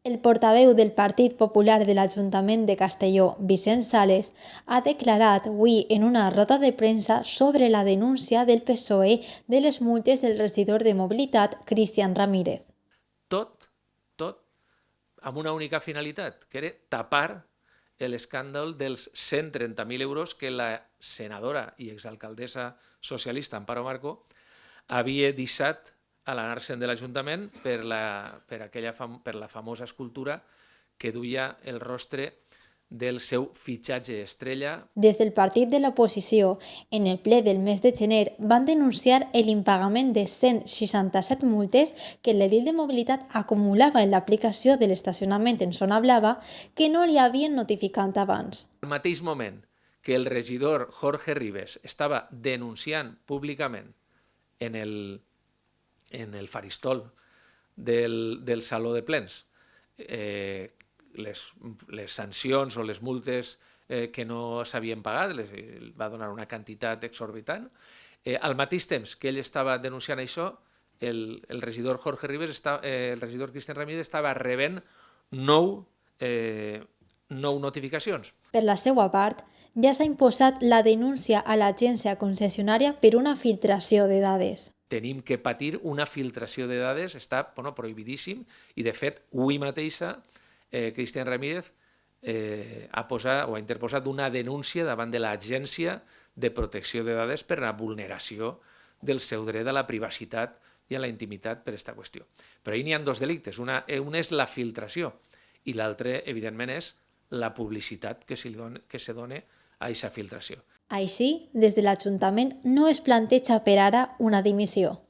El portaveu del Partit Popular de l'Ajuntament de Castelló, Vicent Sales, ha declarat avui en una roda de premsa sobre la denúncia del PSOE de les multes del regidor de Mobilitat, Cristian Ramírez. Tot amb una única finalitat, que era tapar l'escàndol dels 130.000 euros que la senadora i exalcaldessa socialista Amparo Marco havia deixat a l'anar-se'n de l'Ajuntament per la famosa escultura que duia el rostre del seu fitxatge estrella. Des del partit de l'oposició, en el ple del mes de gener, van denunciar l'impagament de 167 multes que l'edil de Mobilitat acumulava en l'aplicació de l'estacionament en zona blava que no li havien notificat abans. Al mateix moment que el regidor Jorge Ribes estava denunciant públicament en el faristol del Saló de Plens les sancions o les multes que no s'havien pagat, va donar una quantitat exorbitant. Al mateix temps que ell estava denunciant això, el regidor Jorge Ribes, el regidor Cristian Ramírez estava rebent 9 notificacions. Per la seva part, ja s'ha imposat la denúncia a l'agència concessionària per una filtració de dades. Tenim que patir una filtració de dades, està prohibidíssim, i de fet, avui mateixa, Cristian Ramírez ha interposat una denúncia davant de l'Agència de Protecció de Dades per la vulneració del seu dret a la privacitat i a la intimitat per aquesta qüestió. Però ahir n'hi ha dos delictes. Un és la filtració i l'altre, evidentment, és la publicitat que se dona a aquesta filtració. Així, des de l'Ajuntament no es planteja per ara una dimissió.